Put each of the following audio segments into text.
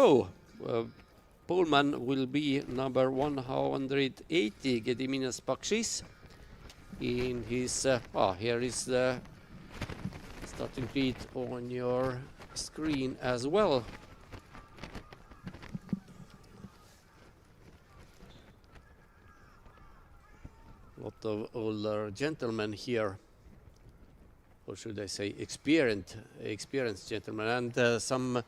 So, Pullman will be number 180, Gediminas BaTCC. In his, here is the starting grid on your screen as well. Lot of older gentlemen here, or should I say experienced gentlemen, and some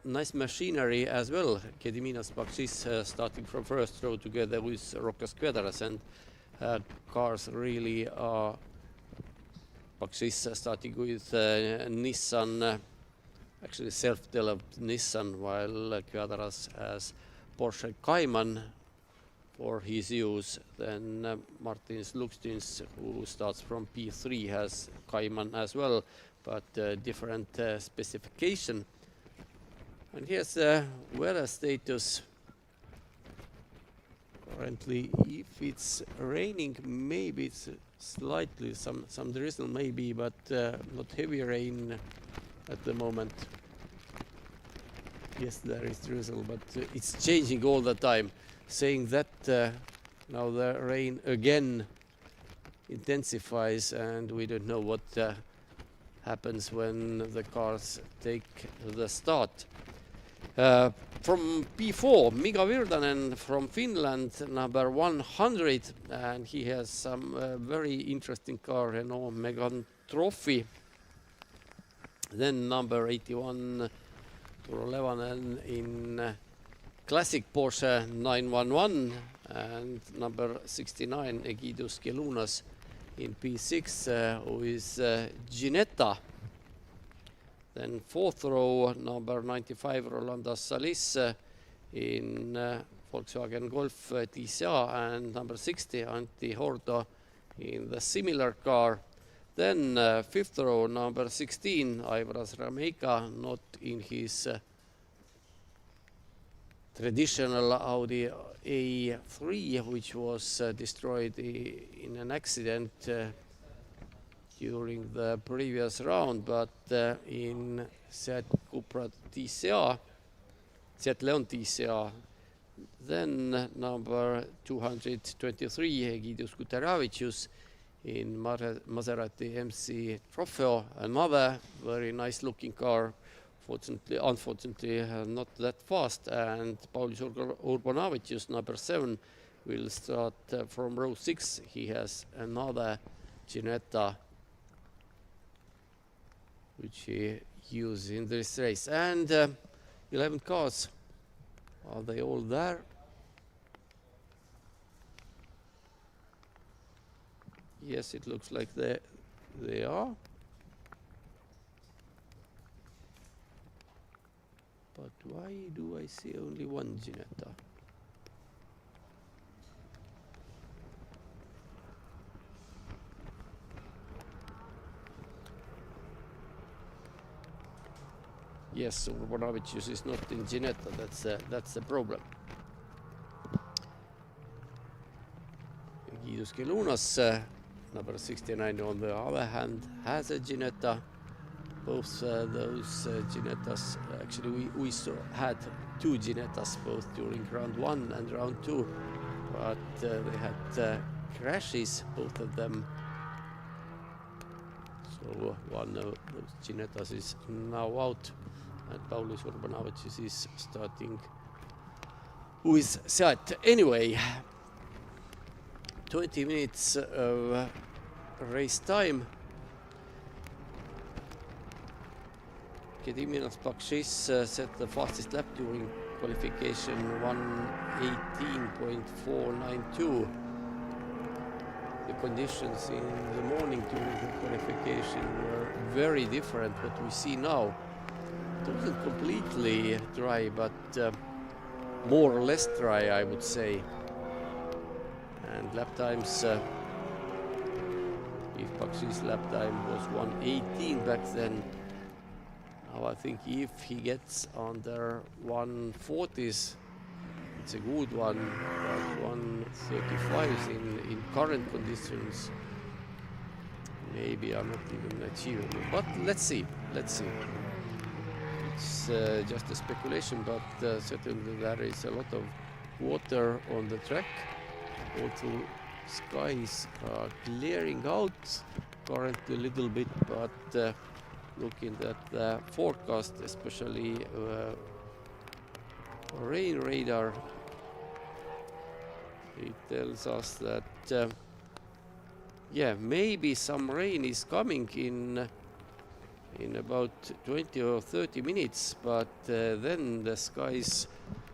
nice machinery as well. Gediminas BaTCC starting from first row together with Rokas Kvedaras, and cars really are BaTCC starting with Nissan, actually self-developed Nissan, while Kvedaras has Porsche Cayman for his use. Then Martins Lukstins, who starts from P3, has Cayman as well, but different specification. And here's the weather status. Currently, if it's raining, maybe it's slightly some drizzle, maybe, but not heavy rain at the moment. Yes, there is drizzle, but it's changing all the time. Saying that now the rain again intensifies, and we don't know what happens when the cars take the start. From P4, Mika Virtanen from Finland, number 100, and he has some very interesting car, Renault Megane Trophy. Then number 81, Turo Levanen in classic Porsche 911, and number 69, Egidus Kelunas in P6 with Ginetta. Then fourth row, number 95, Rolando Salis in Volkswagen Golf TCA, and number 60, Antti Hordo in the similar car. Then fifth row, number 16, Aivaras Rameika, not in his traditional Audi A3, which was destroyed in an accident during the previous round, but in Seat Cupra TCA, Seat Leon TCA. Then number 223, Egidus Kuteravicius in Maserati MC Trofeo, another very nice looking car. Unfortunately, not that fast. And Paulius Urbanavicius, number 7, will start from row 6. He has another Ginetta, which he used in this race. And 11 cars. Are they all there? Yes, it looks like they are. But why do I see only one Ginetta? Yes, Urbanavicius is not in Ginetta. That's the problem. Egidus Kelunas, number 69, on the other hand, has a Ginetta. Both those Ginettas, actually we had two Ginettas both during round 1 and round 2, but they had crashes, both of them. So one of those Ginettas is now out, and Paulius Urbanavicius is starting with Seat. Anyway, 20 minutes of race time. Gediminas BaTCC set the fastest lap during qualification, 1:18.492. The conditions in the morning during the qualification were very different what we see now. It wasn't completely dry, but more or less dry, I would say. And lap times, if BaTCC's lap time was 1:18 back then, now I think if he gets under 140s, it's a good one, but 135s in current conditions maybe are not even achievable. But let's see. it's just a speculation, but certainly there is a lot of water on the track. Also, skies are clearing out currently a little bit, but looking at the forecast, especially rain radar, it tells us that yeah, maybe some rain is coming in about 20 or 30 minutes, but then the skies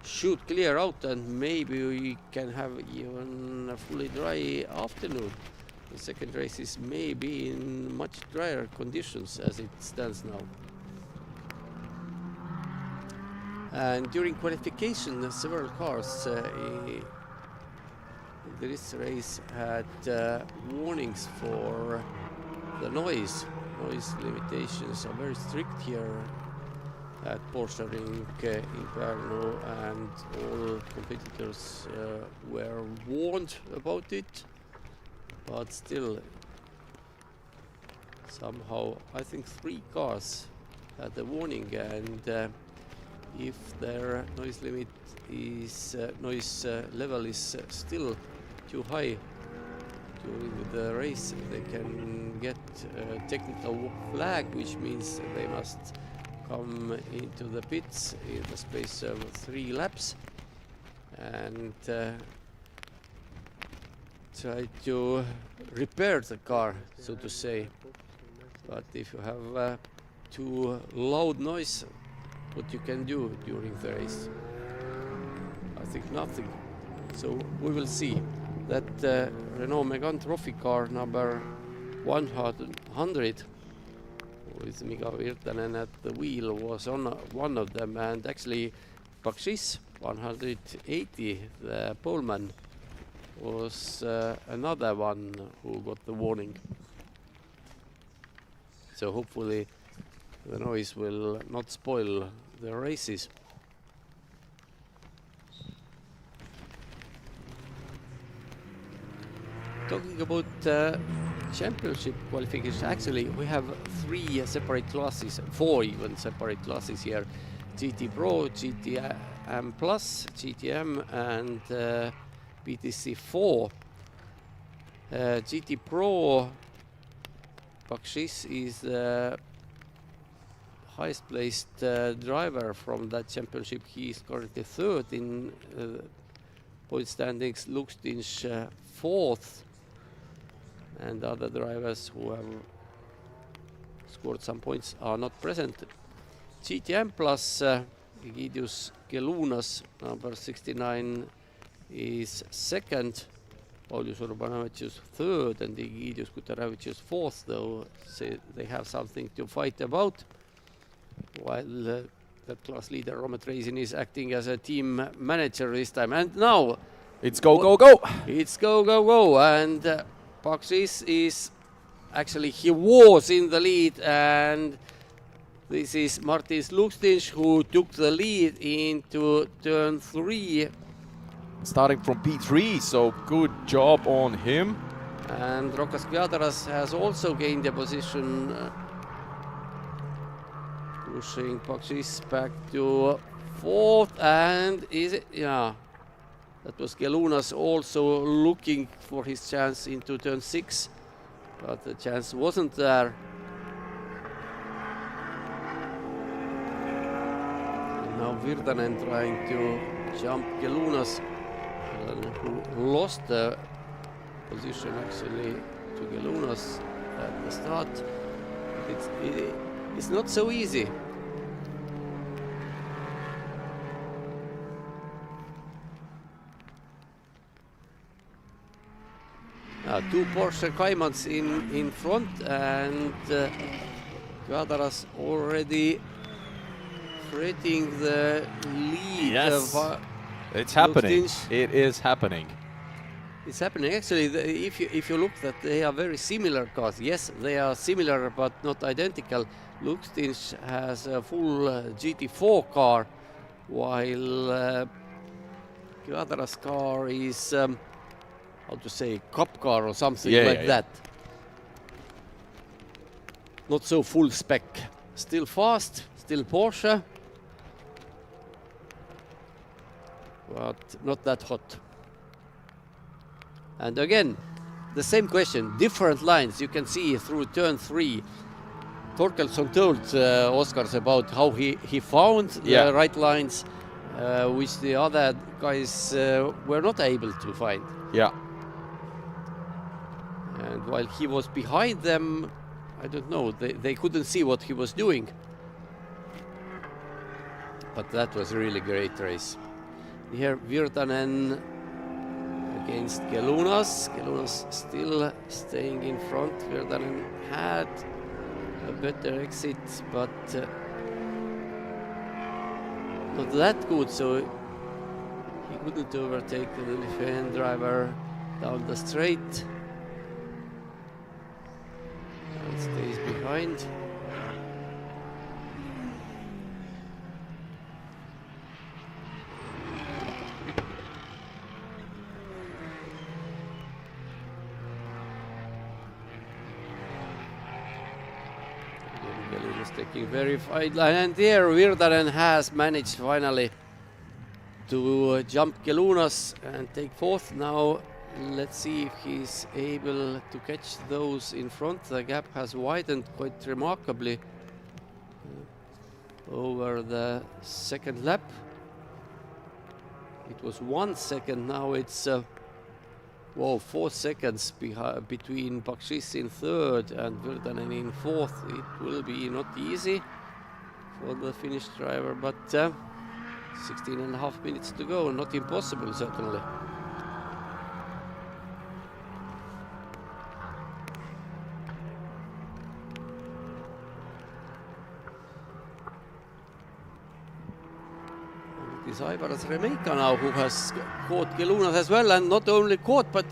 should clear out and maybe we can have even a fully dry afternoon. The second race is maybe in much drier conditions as it stands now. And during qualification, several cars this race had warnings for the noise. Noise limitations are very strict here at Porsche in Pärnu, and all competitors were warned about it. But still, somehow, I think 3 cars had the warning, and if their noise limit is noise level is still too high during the race, they can get a technical flag, which means they must come into the pits in the space of 3 laps and try to repair the car, so to say. But if you have too loud noise, what you can do during the race? I think nothing. So we will see. That Renault Megane Trophy car number 100 with Mika Virtanen at the wheel was on one of them, and actually BaTCC 180, the poleman, was another one who got the warning. So hopefully the noise will not spoil the races. Talking about championship qualification, actually we have 3 separate classes, 4 even separate classes here: GT Pro, GTM Plus, GTM, and BaTCC 4. GT Pro, BaTCC is the highest placed driver from that championship. He is currently 3rd in point standings, Luxtinch 4th, and other drivers who have scored some points are not present. GTM Plus, Egidius Gelunas, number 69, is 2nd, Paulius Urbanavicius 3rd, and Egidius Kutaravicius 4th, though they have something to fight about, while that class leader Romet Reisin is acting as a team manager this time. And now it's go, go, go! It's go, go, go! And BaTCC is actually, he was in the lead, and this is Martins Luxtinch who took the lead into turn 3. Starting from P3, so good job on him. And Rokas Kviadaras has also gained a position, pushing BaTCC back to 4th, and is it? Yeah. That was Gelunas also looking for his chance into turn 6, but the chance wasn't there. And now Virtanen trying to jump Gelunas, who lost the position actually to Gelunas at the start. It's not so easy. Two Porsche Caymans in front, and Kviadaras already threatening the lead. Yes, it's happening. Luxtinch. It is happening. It's happening. Actually, if you look that they are very similar cars. Yes, they are similar but not identical. Luxtinch has a full GT4 car, while Kviadaras' car is how to say, cup car or something like that. Not so full spec. Still fast, still Porsche, but not that hot. And again, the same question, different lines. You can see through turn 3. Torkelsson told Oskars about how he found the right lines, which the other guys were not able to find. Yeah. And while he was behind them, I don't know, they couldn't see what he was doing. But that was a really great race. Here Virtanen against Kelunas. Kelunas still staying in front. Virtanen had a better exit, but not that good, so he couldn't overtake the Lithuanian driver down the straight. And stays behind. Taking very fine line, and there Virtanen has managed finally to jump Kelunas and take 4th. Now let's see if he's able to catch those in front. The gap has widened quite remarkably over the second lap. It was 1 second, now it's 4 seconds between BaTCC in 3rd and Virtanen in 4th. It will be not easy for the Finnish driver, but 16.5 minutes to go, not impossible certainly. It is Aivaras Remeika now who has caught Kelunas as well, and not only caught, but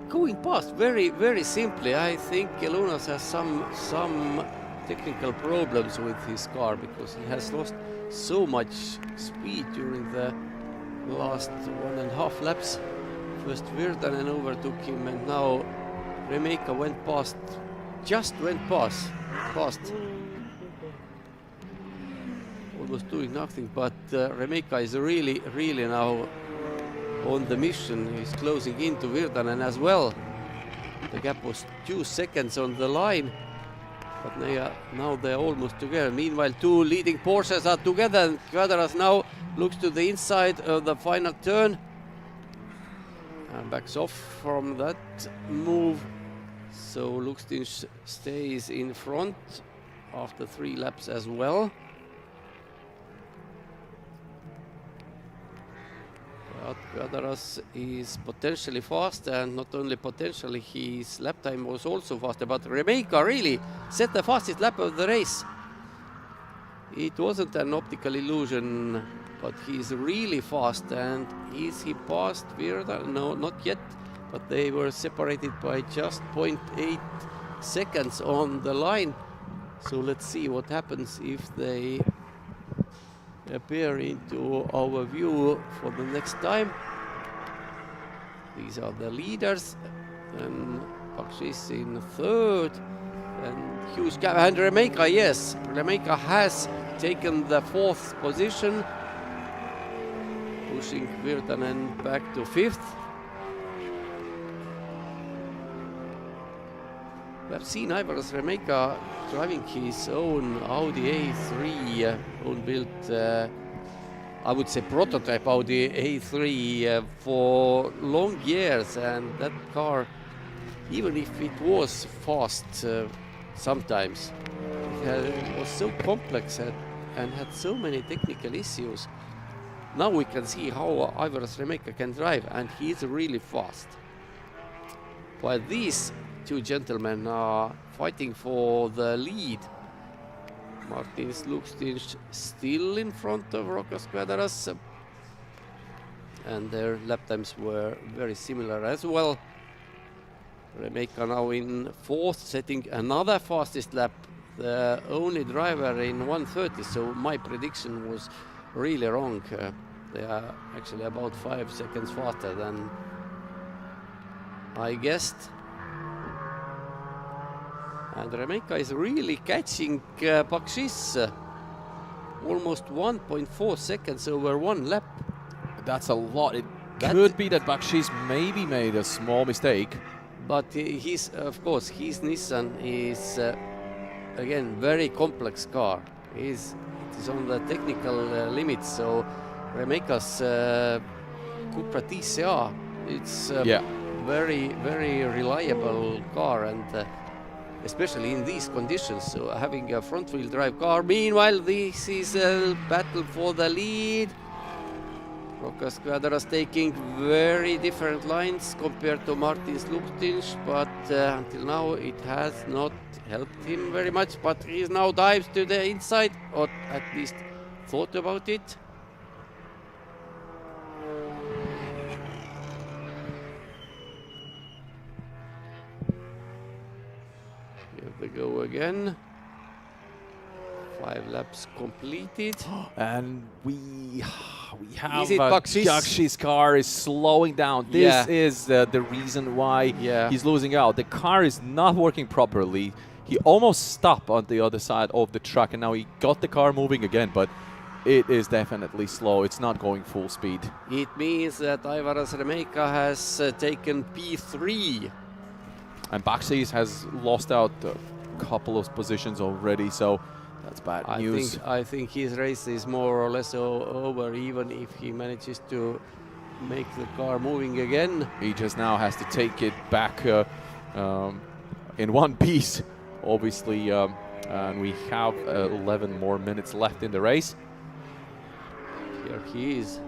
going past very, very simply. I think Kelunas has some technical problems with his car, because he has lost so much speed during the last 1.5 laps. First Virtanen overtook him, and now Remeika went past, was doing nothing, but Remeika is really now on the mission. He's closing into Virtanen as well. The gap was 2 seconds on the line, but now they're almost together. Meanwhile, 2 leading Porsches are together, and Quadras now looks to the inside of the final turn and backs off from that move. So Luxtinch stays in front after 3 laps as well. But Quadras is potentially faster, and not only potentially, his lap time was also faster. But Remeika really set the fastest lap of the race. It wasn't an optical illusion, but he's really fast. And is he past Virtanen? No, not yet. But they were separated by just 0.8 seconds on the line. So let's see what happens if they appear into our view for the next time. These are the leaders, and BaTCC in 3rd, and huge gap. And Remeika, yes, Remeika has taken the 4th position, pushing Virtanen back to 5th. We have seen Aivaras Remeika driving his own Audi A3, own built, I would say prototype Audi A3 for long years, and that car, even if it was fast sometimes, it was so complex and had so many technical issues. Now we can see how Aivaras Remeika can drive, and he's really fast. While these 2 gentlemen are fighting for the lead. Martins Luxtinch still in front of Rokas Quadras, and their lap times were very similar as well. Remeika now in 4th, setting another fastest lap, the only driver in 1:30, so my prediction was really wrong. They are actually about 5 seconds faster than I guessed. And Remeika is really catching BaTCC. almost 1.4 seconds over one lap. That's a lot. It could be that BaTCC maybe made a small mistake. But of course, his Nissan is again very complex car. It is on the technical limits. So Remeica's Cupra TCA, it's very reliable car, and especially in these conditions. So having a front-wheel drive car. Meanwhile, this is a battle for the lead. Rokas Kvadra's taking very different lines compared to Martins Luchtins, but until now it has not helped him very much. But he now dives to the inside, or at least thought about it. Here we go again. 5 laps completed. And we have Is it BaTCC? BaTCC's car is slowing down. This is the reason why he's losing out. The car is not working properly. He almost stopped on the other side of the track, and now he got the car moving again, but it is definitely slow. It's not going full speed. It means that Aivaras Remeica has taken P3. And BaTCC has lost out a couple of positions already, so that's bad news. I think his race is more or less over, even if he manages to make the car moving again. He just now has to take it back in one piece, obviously, and we have 11 more minutes left in the race. Here he is.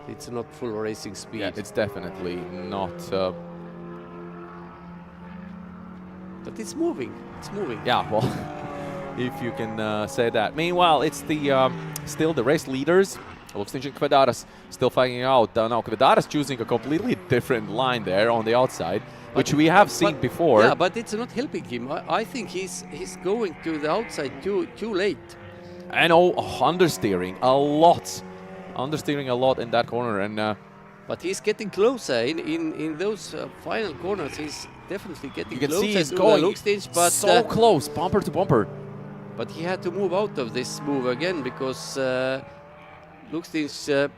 It's not full racing speed. Yeah, it's definitely not. But it's moving. It's moving. Yeah, well, if you can say that. Meanwhile, it's the still the race leaders. Luchtins and Kvadra's still fighting out. Now Kvadra's choosing a completely different line there on the outside, which we have seen before. Yeah, but it's not helping him. I think he's going to the outside too late. And understeering a lot. Understeering a lot in that corner. And but he's getting closer in those final corners. He's definitely getting closer. You can see he's to going Luchtins, but so close, bumper to bumper. But he had to move out of this move again because Luchtins,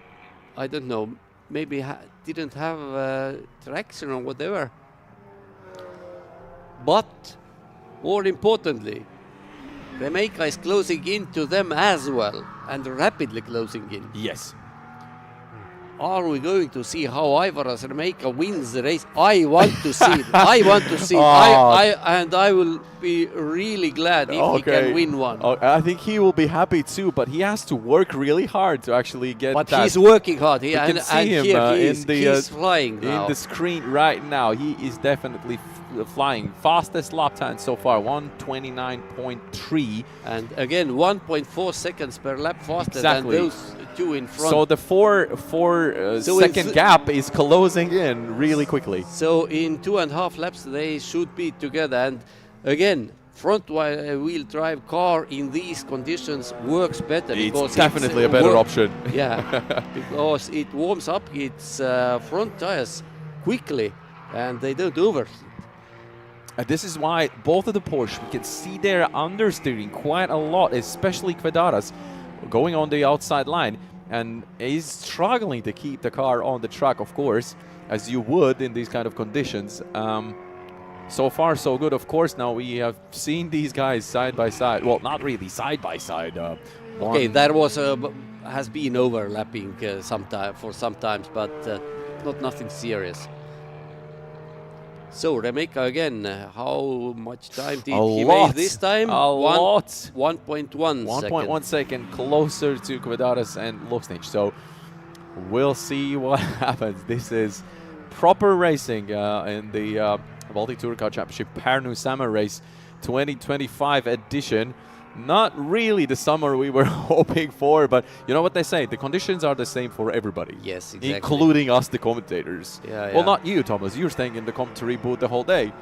I don't know, maybe didn't have traction or whatever. But more importantly, Remeica is closing into them as well, and rapidly closing in. Yes. Are we going to see how Aivaras Remeica wins the race? I want to see it. I want to see it. And I will be really glad if he can win one. I think he will be happy too, but he has to work really hard to actually get that. But he's working hard. You can see him he's flying now. In the screen right now. He is definitely flying. Fastest lap time so far, 1:29.3. And again, 1.4 seconds per lap faster than those two in front. So the four second gap is closing in really quickly. So in 2.5 laps they should be together. And again, front wheel drive car in these conditions works better. It's definitely a better option. Yeah, because it warms up its front tires quickly and they don't overheat. And this is why both of the Porsche, we can see they're understeering quite a lot, especially Kvadra's going on the outside line, and is struggling to keep the car on the track, of course, as you would in these kind of conditions. So far, so good. Of course, now we have seen these guys side by side. Well, not really side by side. Okay, that was has been overlapping sometimes, but nothing serious. So Remeica again, how much time did he make this time? A lot. 1.1 1.1 second closer to Kvadra's and Luchtins. So we'll see what happens. This is proper racing in the Baltic Tour Car Championship Pärnu Summer Race 2025 edition. Not really the summer we were hoping for, but you know what they say, the conditions are the same for everybody. Yes, exactly. Including us, the commentators. Yeah, well, not you, Thomas. You're staying in the commentary booth the whole day.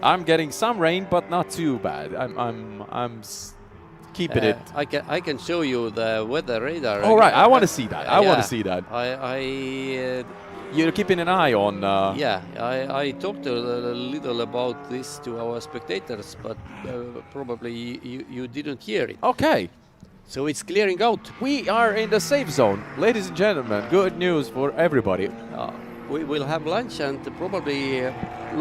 I'm getting some rain, but not too bad. I'm keeping it. I can show you the weather radar. All right, I want to see that. I want to see that. You're keeping an eye on. Yeah, I talked a little about this to our spectators, but probably you didn't hear it. Okay. So it's clearing out. We are in the safe zone. Ladies and gentlemen, good news for everybody. We will have lunch and probably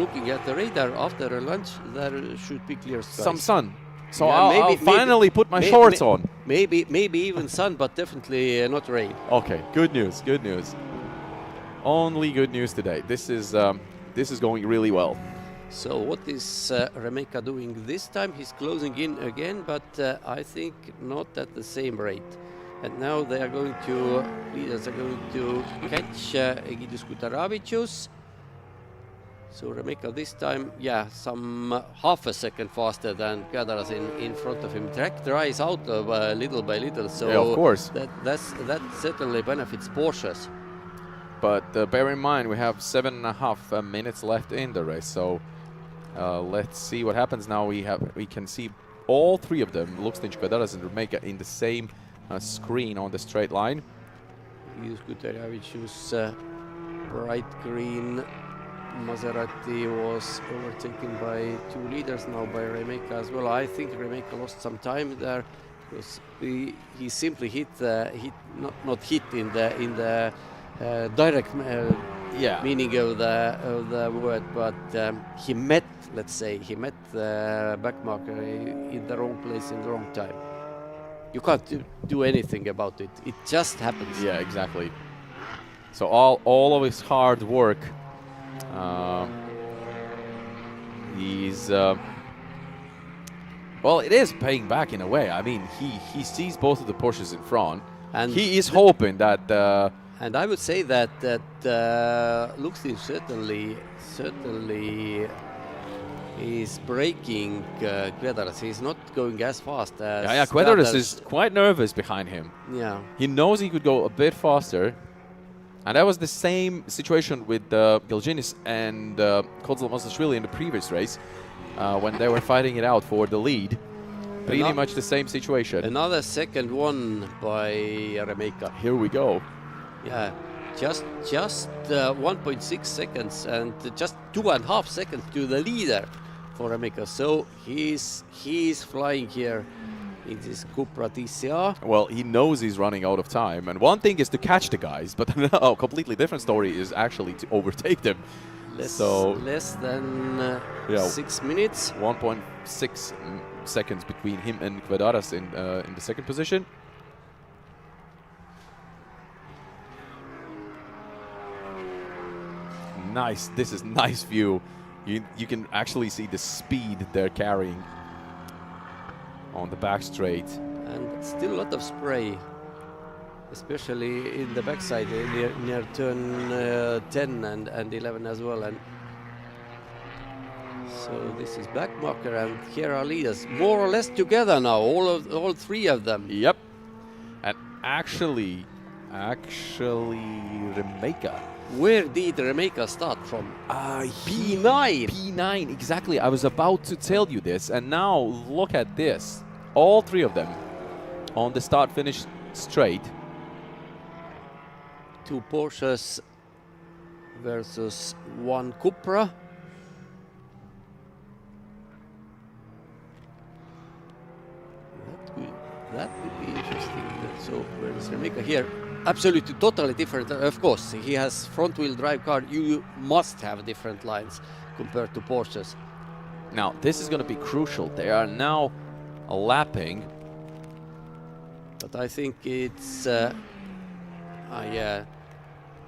looking at the radar after lunch, there should be clear skies. Some sun. So Yeah, I'll finally put my shorts on. Maybe even sun, but definitely not rain. Okay, good news, good news. Only good news today. This is going really well. So what is Remeka doing this time? He's closing in again, but I think not at the same rate. And now they are going to, leaders are going to catch Egidijus Kutaravicius. So Remeka this time, yeah, some half a second faster than Kadaras in front of him. Track dries out little by little, so yeah, of course. That certainly benefits Porsches. But bear in mind, we have 7.5 minutes left in the race, so let's see what happens now. We can see all three of them, Lukstinch, Kadaras, and Remeka, in the same screen on the straight line. Egidijus Kutaravicius, bright green. Maserati was overtaken by two leaders, now by Remeka as well. I think Remeka lost some time there because he simply hit not hit in the direct meaning of the word, but he met, let's say, the backmarker in the wrong place in the wrong time. You can't do anything about it. It just happens. Yeah, exactly. So all of his hard work. He's well, it is paying back in a way. I mean, he sees both of the Porsches in front, and he is hoping that. And I would say that Lukstinch certainly is breaking Kvedaras. He's not going as fast as. Yeah, Kvedaras is quite nervous behind him. Yeah, he knows he could go a bit faster. And that was the same situation with Gelginis and Kodzal Masashvili in the previous race when they were fighting it out for the lead. Pretty much the same situation. Another second one by Remeka. Here we go. Yeah, just 1.6 seconds and just 2.5 seconds to the leader for Remeka. So he's flying here. It is Cupra TCR. Well, he knows he's running out of time. And one thing is to catch the guys, but a completely different story is actually to overtake them. Less than 6 minutes. 1.6 seconds between him and Kvedaras in the second position. Nice. This is nice view. You can actually see the speed they're carrying on the back straight. And still a lot of spray, especially in the backside near turn 10 and 11 as well. And so this is backmarker, and here are leaders more or less together now, all three of them. Yep. And actually Remeka. Where did Remeka start from? P9. P9, exactly. I was about to tell you this, and now look at this. All three of them on the start-finish straight. Two Porsches versus one Cupra. That would be interesting. So where is Remeka here? Absolutely, totally different. Of course, he has front-wheel drive car. You must have different lines compared to Porsches. Now, this is going to be crucial. They are now lapping. But I think it's...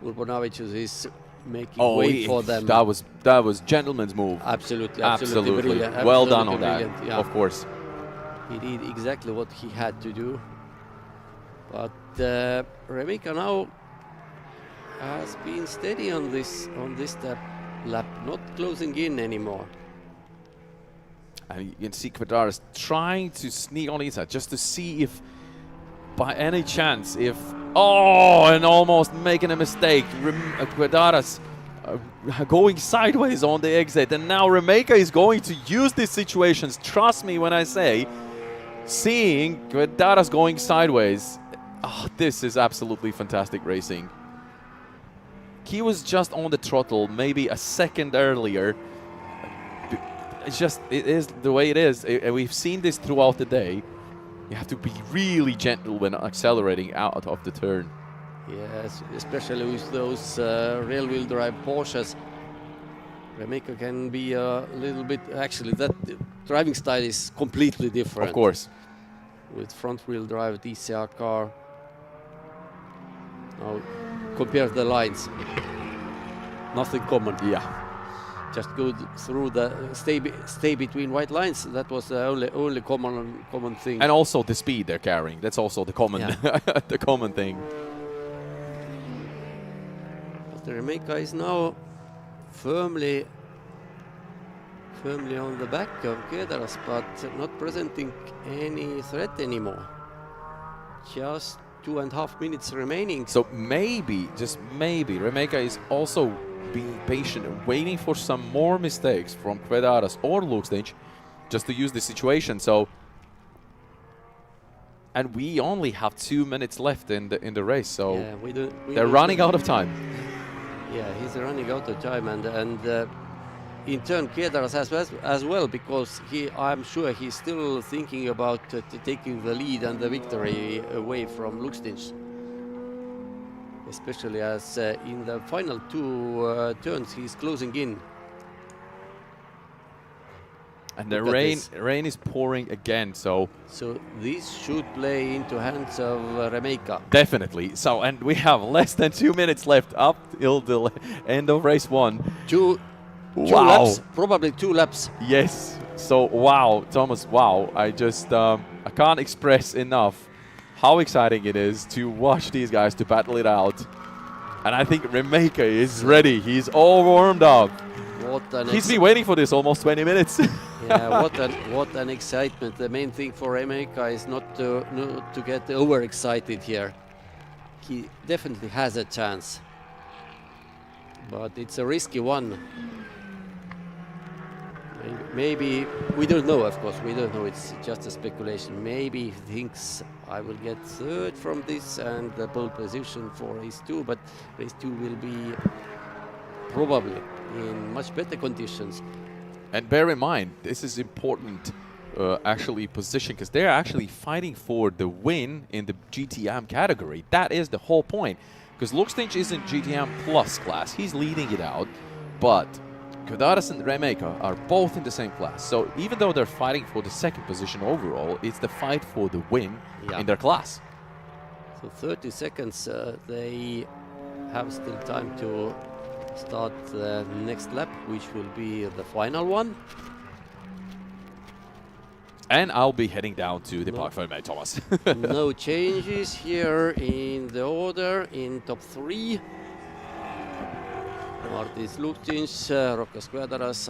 Urbonavicius is making way for them. That was gentleman's move. Absolutely brilliant. Well done on brilliant, that, yeah. of course. He did exactly what he had to do. But Remeka now has been steady on this lap, not closing in anymore. And you can see Kvedaras trying to sneak on the inside just to see if, by any chance, and almost making a mistake. Kvedaras going sideways on the exit, and now Remeka is going to use these situations, trust me when I say, seeing Kvedaras going sideways. Oh, this is absolutely fantastic racing. He was just on the throttle maybe a second earlier. It's just, it is the way it is. We've seen this throughout the day. You have to be really gentle when accelerating out of the turn. Yes, especially with those rear-wheel drive Porsches. Remeka can be a little bit, actually that driving style is completely different. Of course. With front-wheel drive DCR car. Now compare the lines. Nothing common. Yeah. Just go through the stay between white lines. That was the only common thing. And also the speed they're carrying. That's also the common the common thing. But the Remeka is now firmly on the back of Kvedaras, but not presenting any threat anymore. Just 2.5 minutes remaining. So maybe, just maybe, Remeka is also being patient and waiting for some more mistakes from Kvedaras or Lukstinch just to use the situation. So, and we only have 2 minutes left in the race, so yeah, they're running out of time. Yeah, he's running out of time, and in turn Kvedaras as well, because I'm sure he's still thinking about taking the lead and the victory away from Lukstinch. Especially as in the final 2 turns he's closing in. And the rain is pouring again, so this should play into hands of Remeka. Definitely. So, and we have less than 2 minutes left up till the end of race 1. Two Wow. laps, probably 2 laps. Yes. So wow, Thomas, wow. I just I can't express enough how exciting it is to watch these guys to battle it out. And I think Remeka is ready. He's all warmed up. He's been waiting for this almost 20 minutes. Yeah, what an excitement. The main thing for Remeka is not to get overexcited here. He definitely has a chance. But it's a risky one. Maybe, we don't know, of course, we don't know, it's just a speculation. Maybe he thinks I will get third from this and the pole position for race 2, but race 2 will be probably in much better conditions. And bear in mind, this is important actually position, because they're actually fighting for the win in the GTM category. That is the whole point, because Lukstinch is in GTM Plus class. He's leading it out, but Kvedaras and Remeka are both in the same class. So even though they're fighting for the second position overall, it's the fight for the win in their class. So 30 seconds, they have still time to start the next lap, which will be the final one. And I'll be heading down to the Park Ferme, Thomas. No changes here in the order in top 3. Martis Lukstinch, Rokas Kvedaras,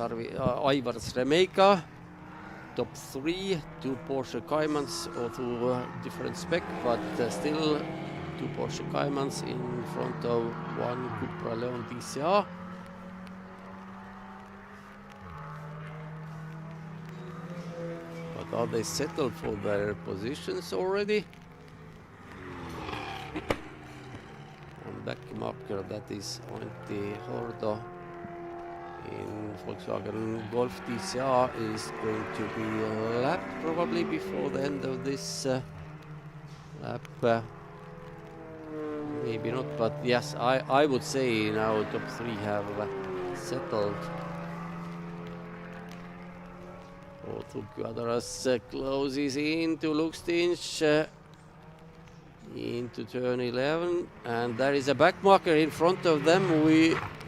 Aivars Remeka. Top 3, 2 Porsche Caymans, although different spec, but still 2 Porsche Caymans in front of 1 Cupra Leon DCA. But are they settled for their positions already? Back marker, that is Antti Hordo in Volkswagen Golf DCR, is going to be lapped probably before the end of this lap. Maybe not, but yes, I would say now top 3 have settled. Otto Kvedaras closes into Lukstinch. Into turn 11, and there is a back marker in front of them,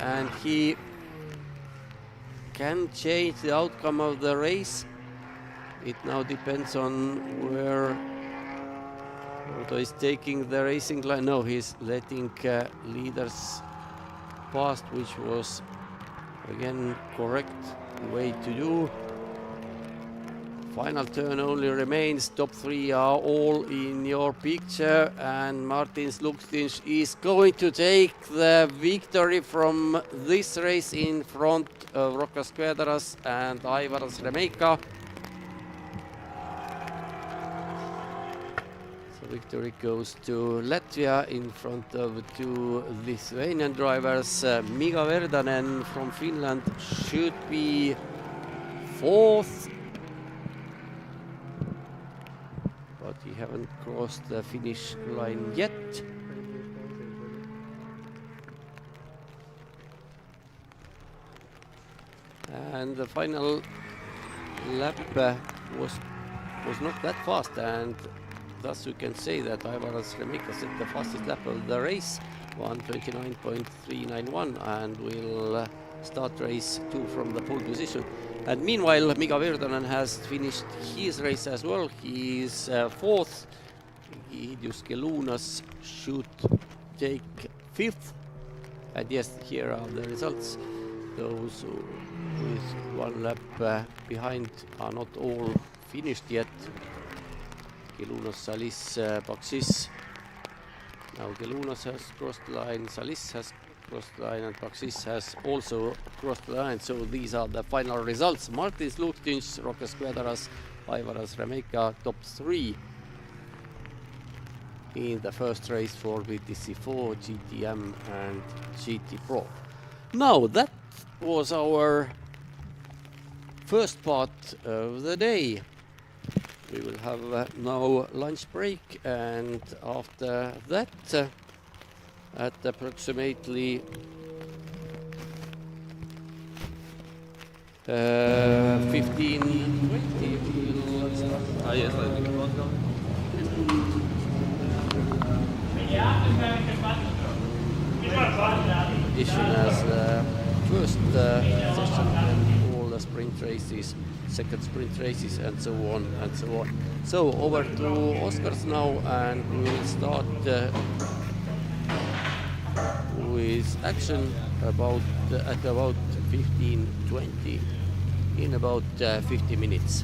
and he can change the outcome of the race. It now depends on where Otto is taking the racing line. No, he's letting leaders past, which was again correct way to do. Final turn only remains. Top 3 are all in your picture, and Martins Lukstinch is going to take the victory from this race in front of Rokas Kvedaras and Aivars Remeka. So victory goes to Latvia in front of two Lithuanian drivers. Miga Verdanen from Finland should be fourth, but he haven't crossed the finish line yet. And the final lap was not that fast, and thus you can say that Aivaras Remika set the fastest lap of the race, 1:29.391, and will start race 2 from the pole position. And meanwhile, Miga Verdanen has finished his race as well. He is fourth. Egidius Kelunas should take fifth. And yes, here are the results. Those with one lap behind are not all finished yet. Kelunas, Salis, Baksis. Now Kelunas has crossed the line, Salis has crossed the line, and Baksis has also crossed the line. So these are the final results. Martins Luhtins, Rokas Kvedaras, Aivaras Remika, top 3 in the first race for BaTCC4, GTM and GT Pro. Now that was our first part of the day. We will have now lunch break, and after that at approximately 15:20 we'll start. Yes, Edition as first session, and all the sprint races, second sprint races, and so on and so on. So over to Oscars now, and we'll start with action at about 15:20 in about 50 minutes.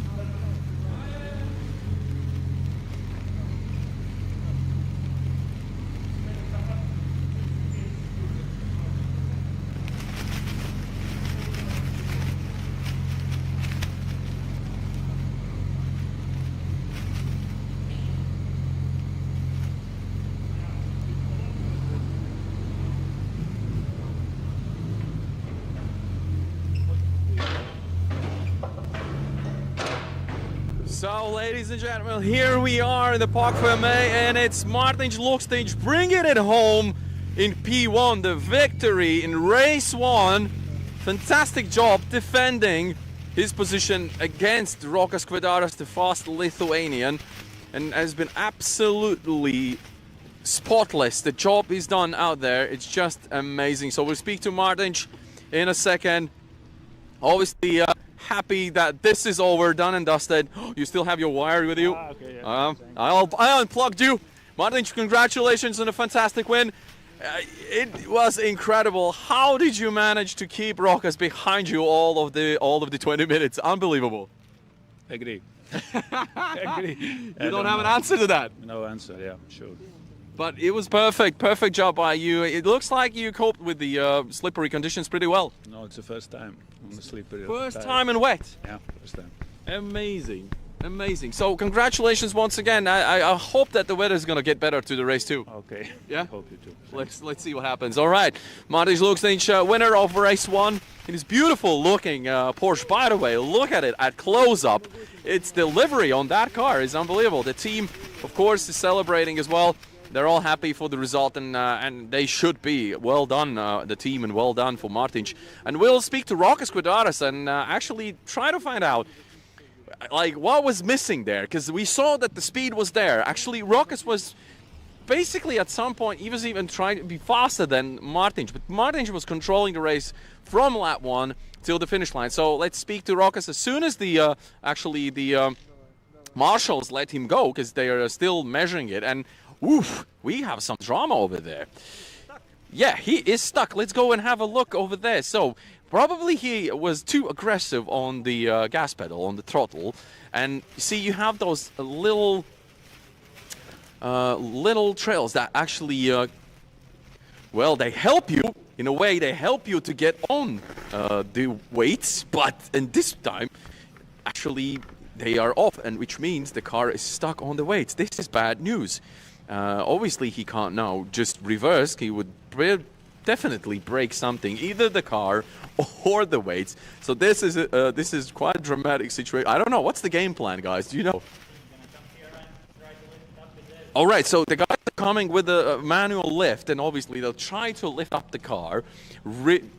So, ladies and gentlemen, here we are in the Park Fermé, and it's Martins Luhtins bringing it home in P1, the victory in race 1. Fantastic job defending his position against Rokas Kvedaras, the fast Lithuanian, and has been absolutely spotless. The job he's done out there, it's just amazing. So we'll speak to Martins in a second. Obviously, happy that this is over, done and dusted. You still have your wire with you? Okay, yeah. I unplugged you. Martins, congratulations on a fantastic win. It was incredible. How did you manage to keep Rokas behind you all of the 20 minutes? Unbelievable. Agree. Agree. You don't have an answer to that. No answer, yeah, sure. But it was perfect job by you. It looks like you coped with the slippery conditions pretty well. No, it's the first time on the slippery. First time in wet. Yeah, first time. Amazing. So congratulations once again. I hope that the weather is gonna get better to the race too. Okay. Yeah? Hope you too. Let's see what happens. All right, Martins Luhtins, winner of race 1. It is beautiful looking Porsche. By the way, look at it at close up. Its delivery on that car is unbelievable. The team, of course, is celebrating as well. They're all happy for the result, and they should be. Well done, the team, and well done for Martins. And we'll speak to Rokas Kvedaras and actually try to find out like what was missing there, because we saw that the speed was there. Actually, Rokas was basically at some point he was even trying to be faster than Martins, but Martins was controlling the race from lap 1 till the finish line. So let's speak to Rokas as soon as the marshals let him go, because they are still measuring it. And oof, we have some drama over there. Yeah, he is stuck. Let's go and have a look over there. So probably he was too aggressive on the gas pedal, on the throttle. And you see, you have those little trails that actually, well, they help you. In a way, they help you to get on the weights. But in this time, actually, they are off, and which means the car is stuck on the weights. This is bad news. Obviously, he can't now just reverse. He would definitely break something, either the car or the weights. So this is quite a dramatic situation. I don't know. What's the game plan, guys? Do you know? All right, so the guys are coming with a manual lift, and obviously they'll try to lift up the car,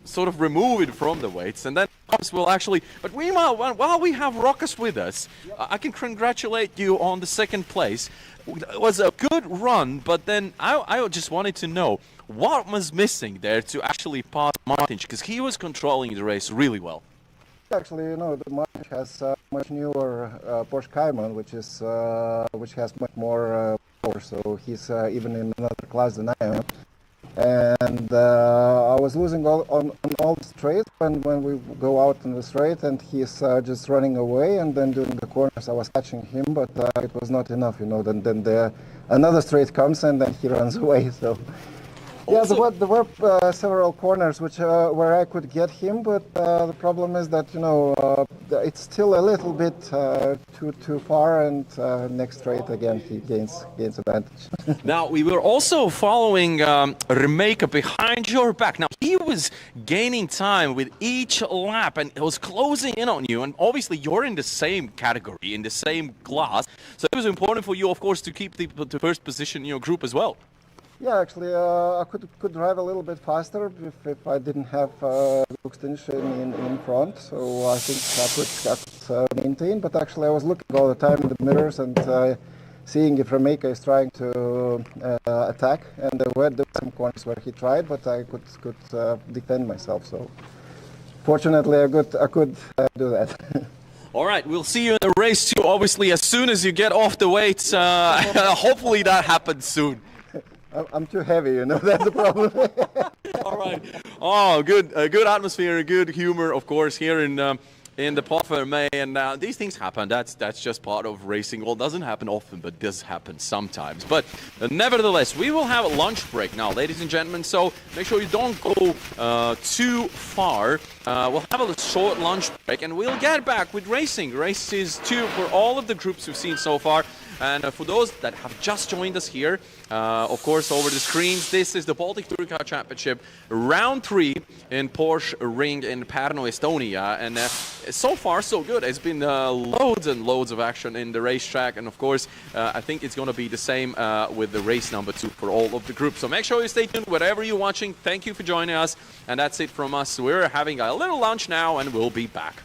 sort of remove it from the weights, and then will actually. But meanwhile, while we have Rokas with us, I can congratulate you on the second place. It was a good run, but then I just wanted to know what was missing there to actually pass Martin, because he was controlling the race really well. Actually, you know, the Martin has much newer Porsche Cayman, which has much more power, so he's even in another class than I am. And I was losing on all the straights when we go out in the straight, and he's just running away, and then during the corners I was catching him, but it was not enough, you know. Then another straight comes, and then he runs away. So yeah, there were several corners where I could get him, but the problem is that, you know, it's still a little bit too far, and next straight again he gains advantage. Now, we were also following Remeka behind your back. Now, he was gaining time with each lap, and it was closing in on you, and obviously you're in the same category, in the same class, so it was important for you, of course, to keep the first position in your group as well. Yeah, actually, I could drive a little bit faster if I didn't have Luxtinch in front. So I think I could maintain. But actually, I was looking all the time in the mirrors and seeing if Remeka is trying to attack. And there were some corners where he tried, but I could defend myself. So fortunately, I could do that. All right, we'll see you in the race too. Obviously, as soon as you get off the weights, hopefully that happens soon. I'm too heavy, you know, that's the problem. All right. Oh, good atmosphere, good humor, of course, here in the Pärnu, and these things happen. That's just part of racing. Well, it doesn't happen often, but does happen sometimes. But nevertheless, we will have a lunch break now, ladies and gentlemen. So make sure you don't go too far. We'll have a short lunch break, and we'll get back with racing. Races 2 for all of the groups we've seen so far. And for those that have just joined us here, of course, over the screens, this is the Baltic Touring Car Championship, round 3 in Porsche Ring in Pärnu, Estonia. And so far, so good. It's been loads and loads of action in the racetrack. And of course, I think it's going to be the same with the race number 2 for all of the groups. So make sure you stay tuned wherever you're watching. Thank you for joining us. And that's it from us. We're having a little lunch now, and we'll be back.